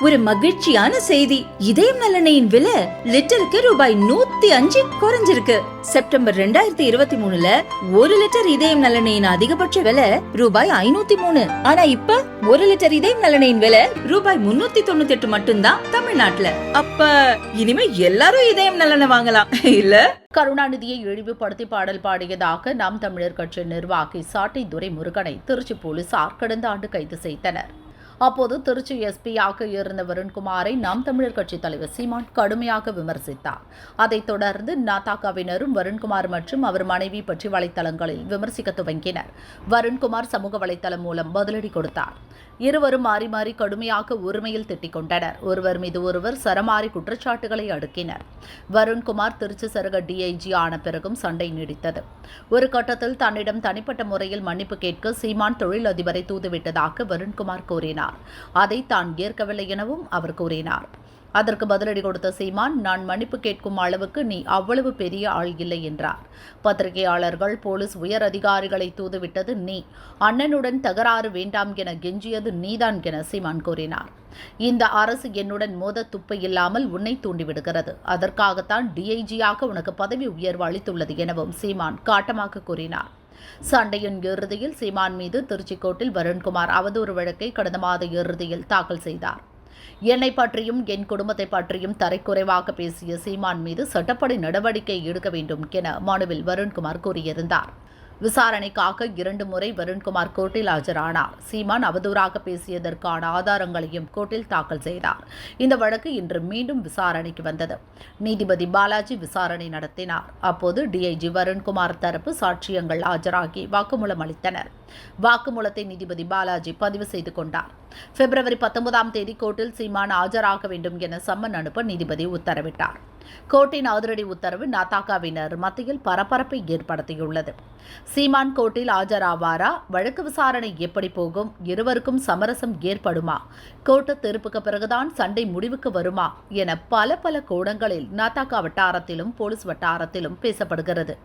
ஒரு மகிழ்ச்சியான செய்தி. இதயம் நல்லெண்ணெயின் விலை லிட்டருக்கு ரூபாய் 105 குறைஞ்சிருக்கு. செப்டம்பர் 2023ல 1 லிட்டர் இதயம் நல்லெண்ணெயின் அதிகபட்ச விலை ரூபாய் 503. ஆனா இப்ப 1 லிட்டர் இதயம் நல்லெண்ணெயின் விலை ரூபாய் 398 மட்டும்தான் தமிழ்நாட்டுல. அப்ப இனிமே எல்லாரும் இதயம் நல்லெண்ணெய் வாங்கலாம் இல்ல? கருணாநிதியை இழிவுபடுத்தி பாடல் பாடியதாக நாம் தமிழர் கட்சி நிர்வாகி சாட்டை துரைமுருகனை திருச்சி போலீசார் கடந்த ஆண்டு கைது செய்தனர். அப்போது திருச்சி எஸ்பியாக இருந்த வருண்குமாரை நாம் தமிழர் கட்சி தலைவர் சீமான் கடுமையாக விமர்சித்தார். அதைத் தொடர்ந்து நாதாகவினரும் வருண்குமார் மற்றும் அவர் மனைவி பற்றி வலைத்தளங்களில் விமர்சிக்க துவங்கினர். வருண்குமார் சமூக வலைத்தளம் மூலம் பதிலடி கொடுத்தார். இருவரும் மாறி மாறி கடுமையாக உரிமையில் திட்டிக் கொண்டனர். ஒருவர் மீது ஒருவர் சரமாரி குற்றச்சாட்டுகளை அடுக்கினர். வருண்குமார் திருச்சி சரக டிஐஜி ஆன பிறகும் சண்டை நீடித்தது. ஒரு கட்டத்தில் தன்னிடம் தனிப்பட்ட முறையில் மன்னிப்பு கேட்க சீமான் தொழிலதிபரை தூதுவிட்டதாக வருண்குமார் கூறினார். அதை தான் ஏற்கவில்லை எனவும் அவர் கூறினார். அதற்கு பதிலடி கொடுத்த சீமான், நான் மன்னிப்பு கேட்கும் அளவுக்கு நீ அவ்வளவு பெரிய ஆள் இல்லை என்றார். பத்திரிகையாளர்கள், போலீஸ் உயர் அதிகாரிகளை தூதுவிட்டது நீ, அண்ணனுடன் தகராறு வேண்டாம் என கெஞ்சியது நீதான் என சீமான் கூறினார். இந்த அரசு என்னுடன் மோத துப்பு இல்லாமல் உன்னை தூண்டிவிடுகிறது. அதற்காகத்தான் டிஐஜியாக உனக்கு பதவி உயர்வு அளித்துள்ளது எனவும் சீமான் காட்டமாக கூறினார். சண்டையின் இறுதியில் சீமான் மீது திருச்சி கோர்ட்டில் வருண்குமார் அவதூறு வழக்கை கடந்த மாத இறுதியில் தாக்கல் செய்தார். என்னை பற்றியும் என் குடும்பத்தை பற்றியும் தரைக்குறைவாக பேசிய சீமான் மீது சட்டப்படி நடவடிக்கை எடுக்க வேண்டும் என மனுவில் வருண்குமார் கூறியிருந்தார். விசாரணைக்காக 2 முறை வருண்குமார் கோர்ட்டில் ஆஜரானார். சீமான் அவதூறாக பேசியதற்கான ஆதாரங்களையும் கோர்ட்டில் தாக்கல் செய்தார். இந்த வழக்கு இன்று மீண்டும் விசாரணைக்கு வந்தது. நீதிபதி பாலாஜி விசாரணை நடத்தினார். அப்போது டிஐஜி வருண்குமார் தரப்பு சாட்சியங்கள் ஆஜராகி வாக்குமூலம் அளித்தனர். வாக்குமூலத்தை நீதிபதி பாலாஜி பதிவு செய்து கொண்டார். பிப்ரவரி 19ஆம் தேதி கோர்ட்டில் சீமான் ஆஜராக வேண்டும் என சம்மன் அனுப்ப நீதிபதி உத்தரவிட்டார். கோர்ட்டின் அதிரடி உத்தரவு நாதாகவினர் மத்தியில் பரபரப்பை ஏற்படுத்தியுள்ளது. சீமான் கோர்ட்டில் ஆஜராவாரா? வழக்கு விசாரணை எப்படி போகும்? இருவருக்கும் சமரசம் ஏற்படுமா? கோர்ட்டு தீர்ப்புக்கு பிறகுதான் சண்டை முடிவுக்கு வருமா என பல கோணங்களில் நாதாகா வட்டாரத்திலும் போலீஸ் வட்டாரத்திலும் பேசப்படுகிறது.